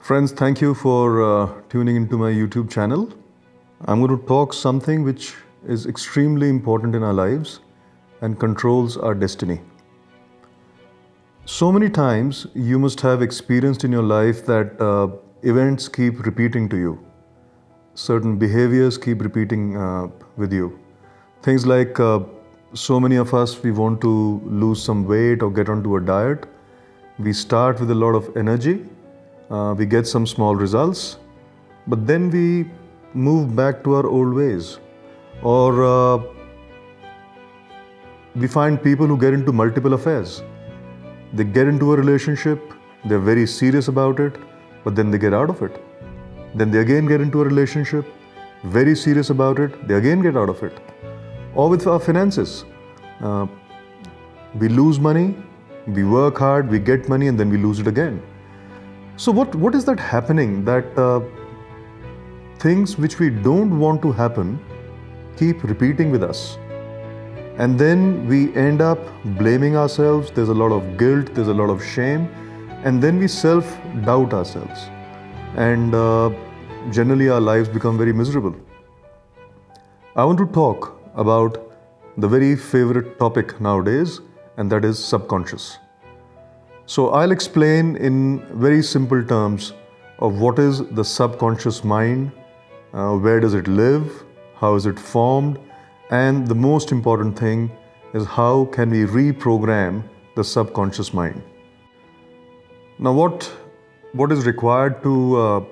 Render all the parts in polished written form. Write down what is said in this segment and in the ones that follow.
Friends, thank you for tuning into my YouTube channel. I'm going to talk something which is extremely important in our lives and controls our destiny. So many times you must have experienced in your life that events keep repeating to you. Certain behaviors keep repeating with you. Things like so many of us, we want to lose some weight or get onto a diet. We start with a lot of energy. We get some small results, but then we move back to our old ways. Or we find people who get into multiple affairs. They get into a relationship, they're very serious about it, but then they get out of it. Then they again get into a relationship, very serious about it, they again get out of it. Or with our finances. We lose money, we work hard, we get money, and then we lose it again. So what is that happening, that things which we don't want to happen keep repeating with us? And then we end up blaming ourselves, there's a lot of guilt, there's a lot of shame, and then we self-doubt ourselves. And generally our lives become very miserable. I want to talk about the very favorite topic nowadays, and that is subconscious. So I'll explain in very simple terms of what is the subconscious mind, where does it live, how is it formed, and the most important thing is how can we reprogram the subconscious mind. Now what is required to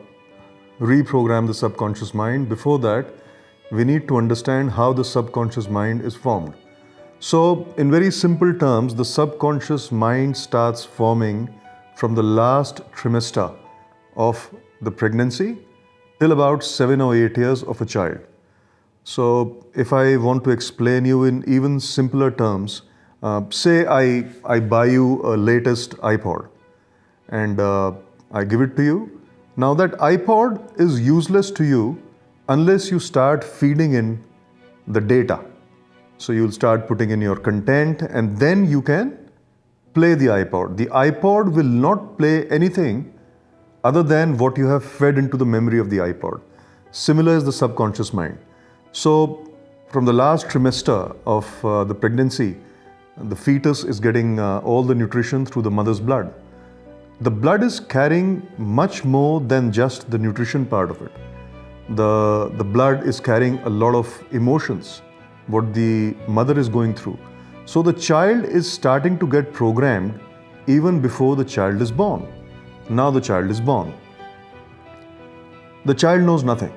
reprogram the subconscious mind? Before that, we need to understand how the subconscious mind is formed. So, in very simple terms, the subconscious mind starts forming from the last trimester of the pregnancy till about 7 or 8 years of a child. So, if I want to explain you in even simpler terms, say I buy you a latest iPod and I give it to you. Now that iPod is useless to you unless you start feeding in the data. So you'll start putting in your content and then you can play the iPod. The iPod will not play anything other than what you have fed into the memory of the iPod. Similar is the subconscious mind. So from the last trimester of the pregnancy, the fetus is getting all the nutrition through the mother's blood. The blood is carrying much more than just the nutrition part of it. The blood is carrying a lot of emotions, what the mother is going through. So the child is starting to get programmed even before the child is born. Now the child is born. The child knows nothing.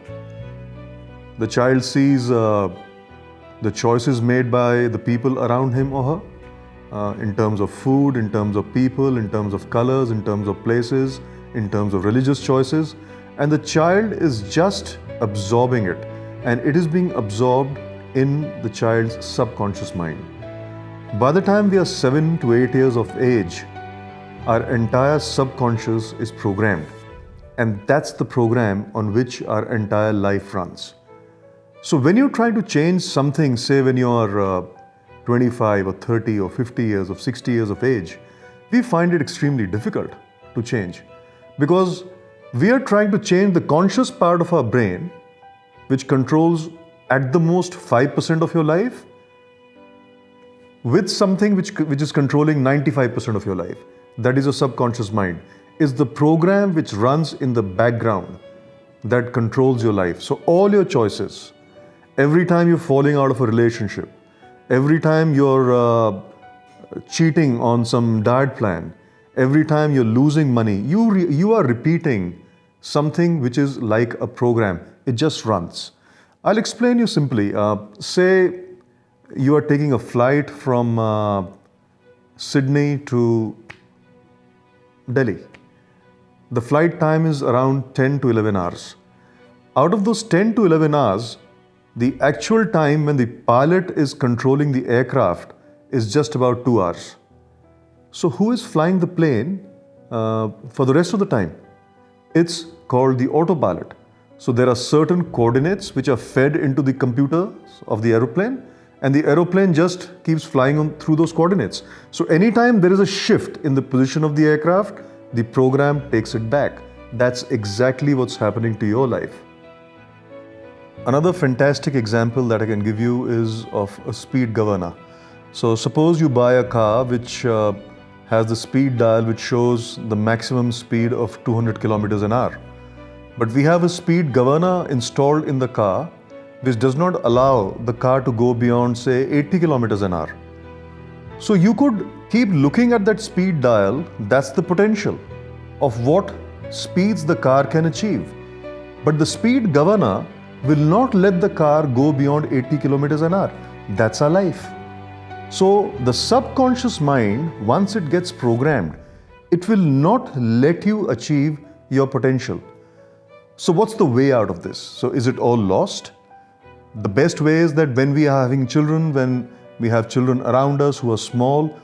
The child sees the choices made by the people around him or her in terms of food, in terms of people, in terms of colors, in terms of places, in terms of religious choices, and the child is just absorbing it, and it is being absorbed in the child's subconscious mind. By the time we are 7 to 8 years of age, our entire subconscious is programmed, and that's the program on which our entire life runs. So when you're trying to change something, say when you're 25 or 30 or 50 years or 60 years of age, we find it extremely difficult to change because we are trying to change the conscious part of our brain, which controls at the most 5% of your life, with something which is controlling 95% of your life. That is your subconscious mind, is the program which runs in the background that controls your life. So all your choices, every time you're falling out of a relationship, every time you're cheating on some diet plan, every time you're losing money, you are repeating something which is like a program. It just runs. I'll explain you simply. Say you are taking a flight from Sydney to Delhi. The flight time is around 10 to 11 hours. Out of those 10 to 11 hours, the actual time when the pilot is controlling the aircraft is just about 2 hours. So who is flying the plane for the rest of the time? It's called the autopilot. So there are certain coordinates which are fed into the computer of the aeroplane, and the aeroplane just keeps flying on through those coordinates. So anytime there is a shift in the position of the aircraft, the program takes it back. that's exactly what's happening to your life. Another fantastic example that I can give you is of a speed governor. So suppose you buy a car which has the speed dial which shows the maximum speed of 200 kilometers an hour. But we have a speed governor installed in the car which does not allow the car to go beyond, say, 80 kilometers an hour. So you could keep looking at that speed dial. That's the potential of what speeds the car can achieve. But the speed governor will not let the car go beyond 80 kilometers an hour. That's our life. So the subconscious mind, once it gets programmed, it will not let you achieve your potential. So what's the way out of this? So is it all lost? The best way is that when we are having children, when we have children around us who are small,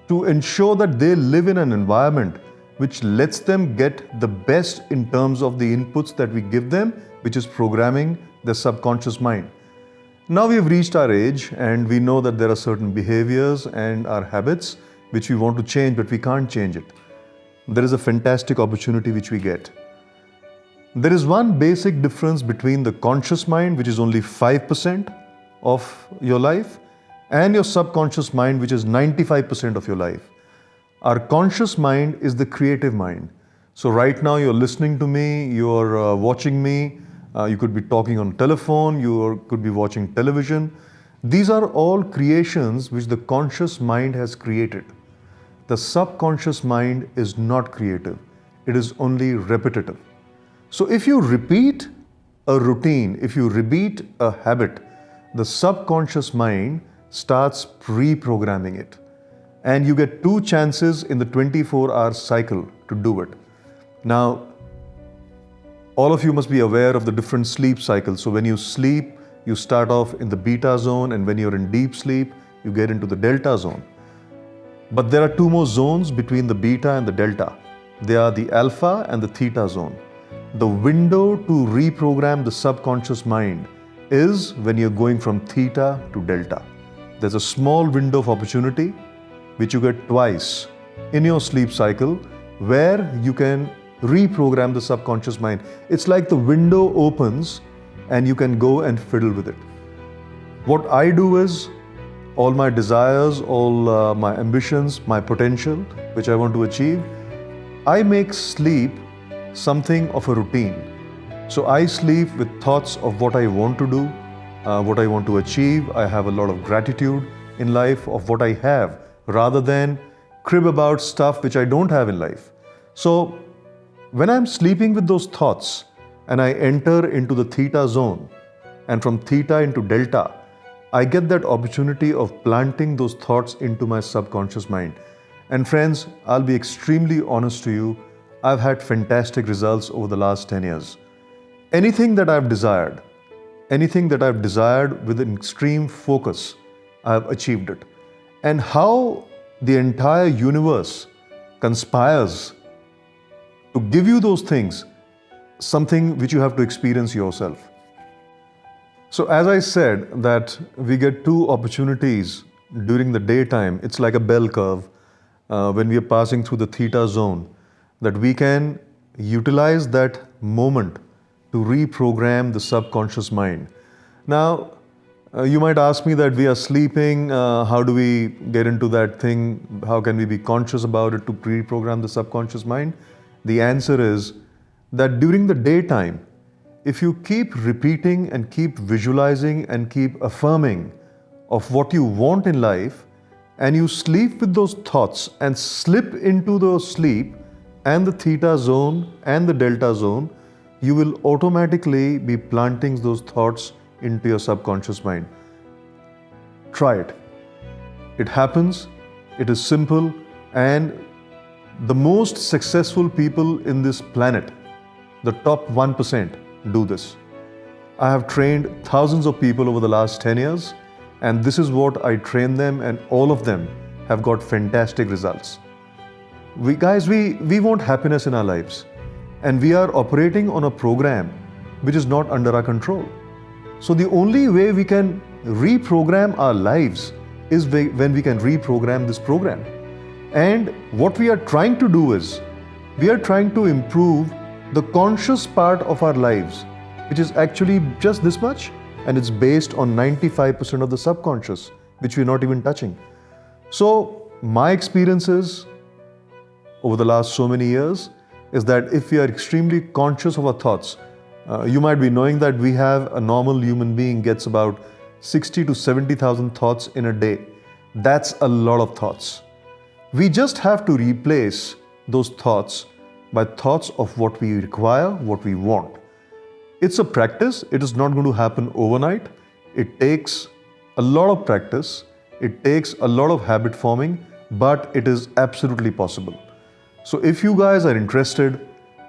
to ensure that they live in an environment which lets them get the best in terms of the inputs that we give them, which is programming their subconscious mind. Now we have reached our age and we know that there are certain behaviors and our habits which we want to change, but we can't change it. There is a fantastic opportunity which we get. There is one basic difference between the conscious mind, which is only 5% of your life, and your subconscious mind, which is 95% of your life. Our conscious mind is the creative mind. So right now you're listening to me, you're watching me, you could be talking on telephone, you could be watching television. These are all creations which the conscious mind has created. The subconscious mind is not creative. It is only repetitive. So if you repeat a routine, if you repeat a habit, the subconscious mind starts pre-programming it. And you get 2 chances in the 24-hour cycle to do it. Now, all of you must be aware of the different sleep cycles. So when you sleep, you start off in the beta zone, and when you're in deep sleep, you get into the delta zone. But there are 2 more zones between the beta and the delta. They are the alpha and the theta zone. The window to reprogram the subconscious mind is when you're going from theta to delta. There's a small window of opportunity which you get twice in your sleep cycle where you can reprogram the subconscious mind. It's like the window opens and you can go and fiddle with it. What I do is all my desires, all my ambitions, my potential, which I want to achieve, I make sleep something of a routine. So I sleep with thoughts of what I want to do, what I want to achieve. I have a lot of gratitude in life of what I have, rather than crib about stuff which I don't have in life. So when I'm sleeping with those thoughts and I enter into the theta zone and from theta into delta, I get that opportunity of planting those thoughts into my subconscious mind. And friends, I'll be extremely honest to you, I've had fantastic results over the last 10 years. Anything that I've desired with an extreme focus, I've achieved it. And how the entire universe conspires to give you those things, something which you have to experience yourself. So as I said that we get 2 opportunities during the daytime, it's like a bell curve when we are passing through the theta zone, that we can utilize that moment to reprogram the subconscious mind. Now, you might ask me that we are sleeping, how do we get into that thing? How can we be conscious about it to reprogram the subconscious mind? The answer is that during the daytime, if you keep repeating and keep visualizing and keep affirming of what you want in life, and you sleep with those thoughts and slip into those sleep and the theta zone and the delta zone, you will automatically be planting those thoughts into your subconscious mind. Try it. It happens, it is simple, and the most successful people in this planet, the top 1%, do this. I have trained thousands of people over the last 10 years, and this is what I train them, and all of them have got fantastic results. We want happiness in our lives, and we are operating on a program which is not under our control. So the only way we can reprogram our lives is when we can reprogram this program. And what we are trying to do is, we are trying to improve the conscious part of our lives, which is actually just this much, and it's based on 95% of the subconscious, which we're not even touching. So my experiences over the last so many years is that if we are extremely conscious of our thoughts, you might be knowing that we have a normal human being gets about 60 to 70,000 thoughts in a day. That's a lot of thoughts. We just have to replace those thoughts by thoughts of what we require, what we want. It's a practice. It is not going to happen overnight. It takes a lot of practice. It takes a lot of habit forming, but it is absolutely possible. So if you guys are interested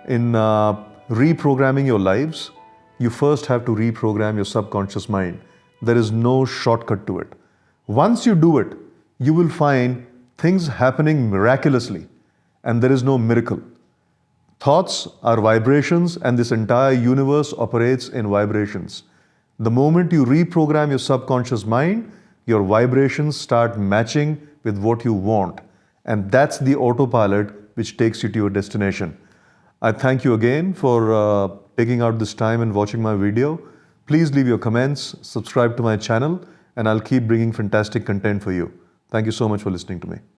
in reprogramming your lives, you first have to reprogram your subconscious mind. There is no shortcut to it. Once you do it, you will find things happening miraculously, and there is no miracle. Thoughts are vibrations, and this entire universe operates in vibrations. The moment you reprogram your subconscious mind, your vibrations start matching with what you want, and that's the autopilot which takes you to your destination. I thank you again for taking out this time and watching my video. Please leave your comments, subscribe to my channel, and I'll keep bringing fantastic content for you. Thank you so much for listening to me.